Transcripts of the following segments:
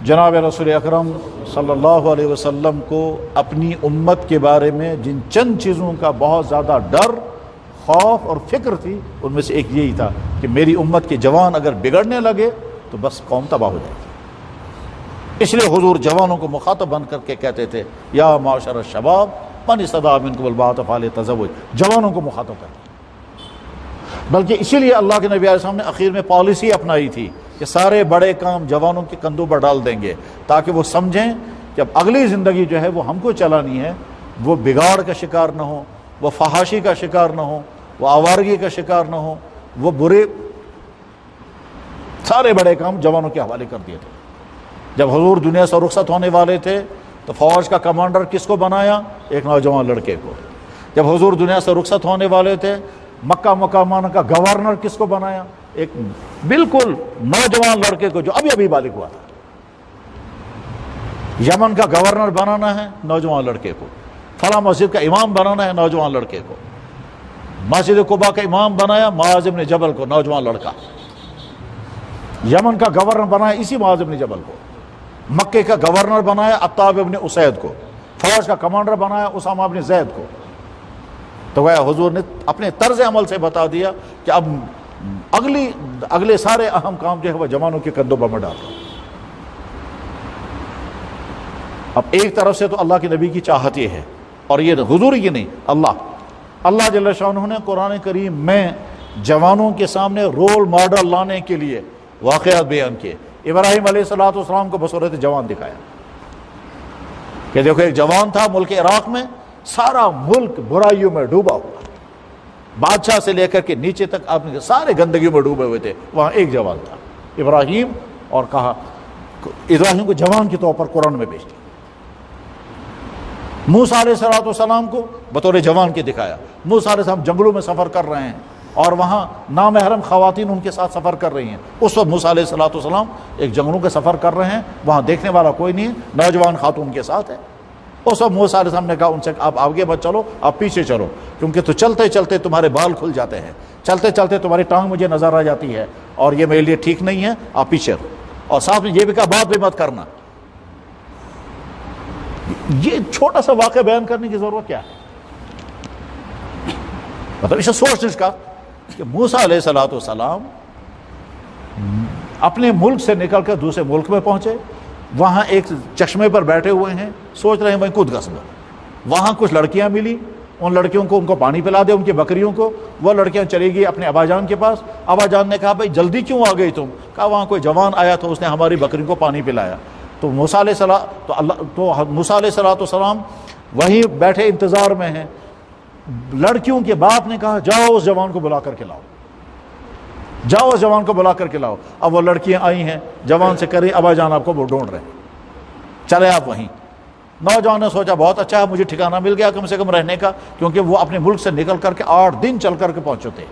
جناب رسول اکرم صلی اللہ علیہ وسلم کو اپنی امت کے بارے میں جن چند چیزوں کا بہت زیادہ ڈر، خوف اور فکر تھی، ان میں سے ایک یہی تھا کہ میری امت کے جوان اگر بگڑنے لگے تو بس قوم تباہ ہو جائے گی۔ اس لیے حضور جوانوں کو مخاطب بن کر کے کہتے تھے یا معاشر الشباب من استطاع منکم الباءۃ فلیتزوج، جوانوں کو مخاطب کرتے، بلکہ اسی لیے اللہ کے نبی علیہ السلام نے اخیر میں پالیسی اپنائی تھی کہ سارے بڑے کام جوانوں کے کندھوں پر ڈال دیں گے، تاکہ وہ سمجھیں کہ اب اگلی زندگی جو ہے وہ ہم کو چلانی ہے، وہ بگاڑ کا شکار نہ ہو، وہ فحاشی کا شکار نہ ہو، وہ آوارگی کا شکار نہ ہو، وہ برے سارے بڑے کام جوانوں کے حوالے کر دیے تھے۔ جب حضور دنیا سے رخصت ہونے والے تھے تو فوج کا کمانڈر کس کو بنایا؟ ایک نوجوان لڑکے کو۔ جب حضور دنیا سے رخصت ہونے والے تھے مکہ مکرمہ کا گورنر کس کو بنایا؟ ایک بالکل نوجوان لڑکے کو جو ابھی ابھی بالغ ہوا تھا۔ یمن کا گورنر بنانا ہے نوجوان لڑکے کو، فلاں مسجد کا امام بنانا ہے نوجوان لڑکے کو، مسجد قباء کا امام بنایا معاذ بن جبل کو، نوجوان لڑکا۔ یمن کا گورنر بنایا اسی معاذ بن جبل کو، مکے کا گورنر بنایا عتاب بن اسید کو، فوج کا کمانڈر بنایا اسامہ بن زید کو۔ تو وہ حضور نے اپنے طرز عمل سے بتا دیا کہ اب اگلے سارے اہم کام جو ہے وہ جوانوں کے کندھوں پر ڈال دو۔ اب ایک طرف سے تو اللہ کے نبی کی چاہت یہ ہے، اور یہ حضور ہی نہیں، اللہ جل شانہ نے قرآن کریم میں جوانوں کے سامنے رول ماڈل لانے کے لیے واقعات بیان کیے۔ ابراہیم علیہ السلام کو بصورت جوان دکھایا کہ دیکھو ایک جوان تھا ملک عراق میں، سارا ملک برائیوں میں ڈوبا ہوا، بادشاہ سے لے کر کے نیچے تک آپ نے سارے گندگیوں میں ڈوبے ہوئے تھے، وہاں ایک جوان تھا ابراہیم، اور کہا ابراہیم کو جوان کے طور پر قرآن میں پیش کیا۔ موسیٰ علیہ السلام کو بطور جوان کے دکھایا۔ موسیٰ علیہ السلام جنگلوں میں سفر کر رہے ہیں اور وہاں نامحرم خواتین ان کے ساتھ سفر کر رہی ہیں۔ اس وقت موسیٰ علیہ السلام ایک جنگلوں کے سفر کر رہے ہیں، وہاں دیکھنے والا کوئی نہیں ہے، نوجوان خاتون کے ساتھ ہے۔ اس وقت موسیٰ علیہ السلام نے کہا ان سے آپ آگے مت چلو، آپ پیچھے چلو، کیونکہ تو چلتے چلتے تمہارے بال کھل جاتے ہیں، چلتے چلتے تمہاری ٹانگ مجھے نظر آ جاتی ہے، اور یہ میرے لیے ٹھیک نہیں ہے، آپ پیچھے رہو۔ اور ساتھ میں یہ بھی کہا بات بھی مت کرنا۔ یہ چھوٹا سا واقعہ بیان کرنے کی ضرورت کیا ہے؟ مطلب اسے سوچنے کا کہ موسیٰ علیہ السلام اپنے ملک سے نکل کر دوسرے ملک میں پہنچے، وہاں ایک چشمے پر بیٹھے ہوئے ہیں، سوچ رہے ہیں میں کود گھس لوں۔ وہاں کچھ لڑکیاں ملی، ان لڑکیوں کو ان کو پانی پلا دے، ان کی بکریوں کو۔ وہ لڑکیاں چلی گئی اپنے ابا جان کے پاس۔ ابا جان نے کہا بھائی جلدی کیوں آ گئی تم؟ کہا وہاں کوئی جوان آیا تھا، اس نے ہماری بکریوں کو پانی پلایا۔ تو موسیٰ علیہ السلام وہیں بیٹھے انتظار میں ہیں۔ لڑکیوں کے باپ نے کہا جاؤ اس جوان کو بلا کر کے لاؤ، جاؤ اس جوان کو بلا کر کے لاؤ۔ اب وہ لڑکیاں آئی ہیں، جوان سے کریں ابا جان آپ کو وہ ڈھونڈ رہے ہیں، چلے آپ وہیں۔ نوجوان نے سوچا بہت اچھا ہے، مجھے ٹھکانہ مل گیا کم سے کم رہنے کا، کیونکہ وہ اپنے ملک سے نکل کر کے 8 دن چل کر کے پہنچے تھے۔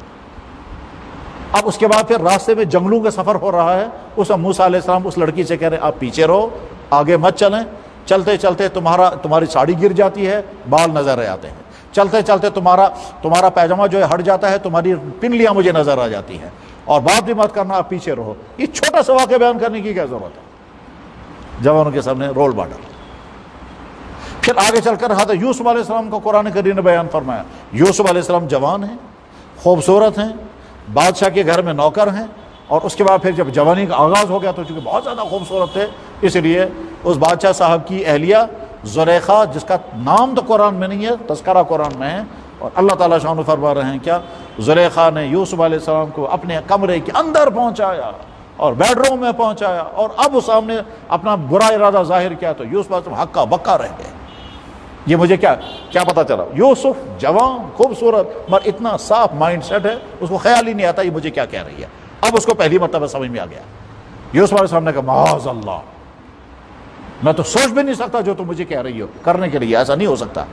اب اس کے بعد پھر راستے میں جنگلوں کا سفر ہو رہا ہے۔ اس وقت موسیٰ علیہ السلام اس لڑکی سے کہہ رہے ہیں آپ پیچھے رہو، آگے مت چلیں، چلتے چلتے تمہاری ساڑی گر جاتی ہے، بال نظر آتے ہیں، چلتے چلتے تمہارا پیجامہ جو ہے ہٹ جاتا ہے، تمہاری پنڈلیاں مجھے نظر آ جاتی ہیں، اور بات بھی مت کرنا، آپ پیچھے رہو۔ یہ چھوٹا سا واقعہ بیان کرنے کی کیا ضرورت ہے؟ جوانوں کے سامنے رول ماڈل۔ پھر آگے چل کر حضرت یوسف علیہ السلام کو قرآن کریم نے بیان فرمایا۔ یوسف علیہ السلام جوان ہیں، خوبصورت ہیں، بادشاہ کے گھر میں نوکر ہیں، اور اس کے بعد پھر جب جوانی کا آغاز ہو گیا تو چونکہ بہت زیادہ خوبصورت تھے، اس لیے اس بادشاہ صاحب کی اہلیہ زلیخا، جس کا نام تو قرآن میں نہیں ہے، تذکرہ قرآن میں ہے، اور اللہ تعالیٰ شان فرما رہے ہیں کیا، زلیخا نے یوسف علیہ السلام کو اپنے کمرے کے اندر پہنچایا اور بیڈ روم میں پہنچایا، اور اب اس سامنے اپنا برا ارادہ ظاہر کیا تو یوسف علیہ السلام ہکا بکا رہ گئے۔ یہ مجھے کیا پتا چلا؟ یوسف جوان خوبصورت مگر اتنا صاف مائنڈ سیٹ ہے، اس کو خیال ہی نہیں آتا یہ مجھے کیا کہہ رہی ہے۔ اب اس کو پہلی مرتبہ سمجھ میں آ گیا۔ یوسف علیہ السلام نے کہا معاذ اللہ، میں تو سوچ بھی نہیں سکتا جو تم مجھے کہہ رہی ہو کرنے کے لیے، ایسا نہیں ہو سکتا۔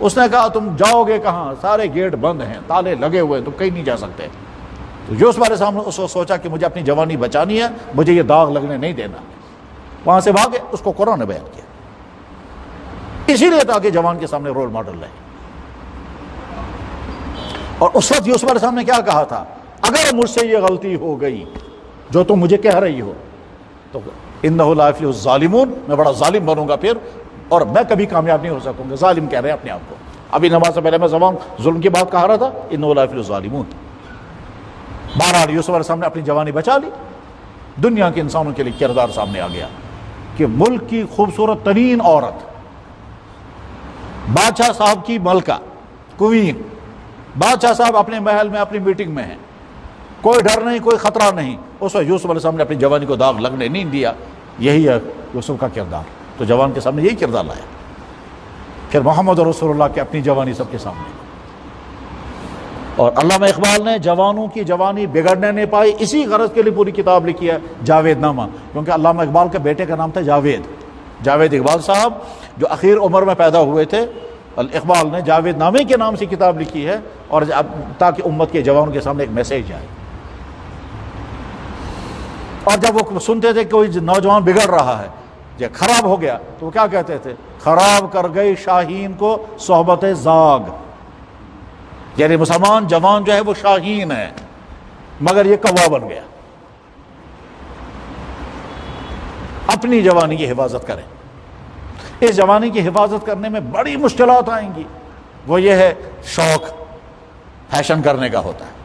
اس نے کہا تم جاؤ گے کہاں؟ سارے گیٹ بند ہیں، تالے لگے ہوئے، تم کہیں نہیں جا سکتے۔ تو یوسف علیہ السلام نے اس کو سوچا کہ مجھے اپنی جوانی بچانی ہے، مجھے یہ داغ لگنے نہیں دینا، وہاں سے بھاگے۔ اس کو قرآن نے بیان کیا اسی لیے تاکہ جوان کے سامنے رول ماڈل رہے۔ اور اس وقت یوسف علیہ السلام نے کیا کہا تھا؟ اگر مجھ سے یہ غلطی ہو گئی جو تم مجھے کہہ رہی ہو تو انہ لا یفلح الظالمون، میں بڑا ظالم بنوں گا پھر، اور میں کبھی کامیاب نہیں ہو سکوں گا. ظالم کہہ رہے ہیں اپنے آپ کو. ابھی نماز سے پہلے میں زبان ظلم کی بات کہا رہا تھا، انہ لا یفلح الظالمون. بہرحال یوسف علیہ السلام نے اپنی جوانی بچا لی. دنیا کے انسانوں کے لیے کردار سامنے آ گیا کہ ملک کی خوبصورت ترین عورت، بادشاہ صاحب کی ملکہ، کوئین، بادشاہ صاحب اپنے محل میں اپنی میٹنگ میں ہیں، کوئی ڈر نہیں، کوئی خطرہ نہیں. اس وقت یوسف علیہ السلام نے اپنی جوانی کو داغ لگنے نہیں دیا. یہی ہے یوسف کا کردار. تو جوان کے سامنے یہی کردار لایا. پھر محمد رسول اللہ کی اپنی جوانی سب کے سامنے. اور علامہ اقبال نے جوانوں کی جوانی بگڑنے نہیں پائی، اسی غرض کے لیے پوری کتاب لکھی ہے جاوید نامہ، کیونکہ علامہ اقبال کے بیٹے کا نام تھا جاوید. جاوید اقبال صاحب جو اخیر عمر میں پیدا ہوئے تھے، اقبال نے جاوید نامے کے نام سے کتاب لکھی ہے، اور تاکہ امت کے جوانوں کے سامنے ایک میسیج جائے. اور جب وہ سنتے تھے کہ کوئی نوجوان بگڑ رہا ہے، جب خراب ہو گیا، تو وہ کیا کہتے تھے؟ خراب کر گئی شاہین کو صحبت زاگ. یعنی مسلمان جوان جو ہے وہ شاہین ہے، مگر یہ کوا بن گیا. اپنی جوانی کی حفاظت کریں. اس جوانی کی حفاظت کرنے میں بڑی مشکلات آئیں گی. وہ یہ ہے شوق فیشن کرنے کا ہوتا ہے.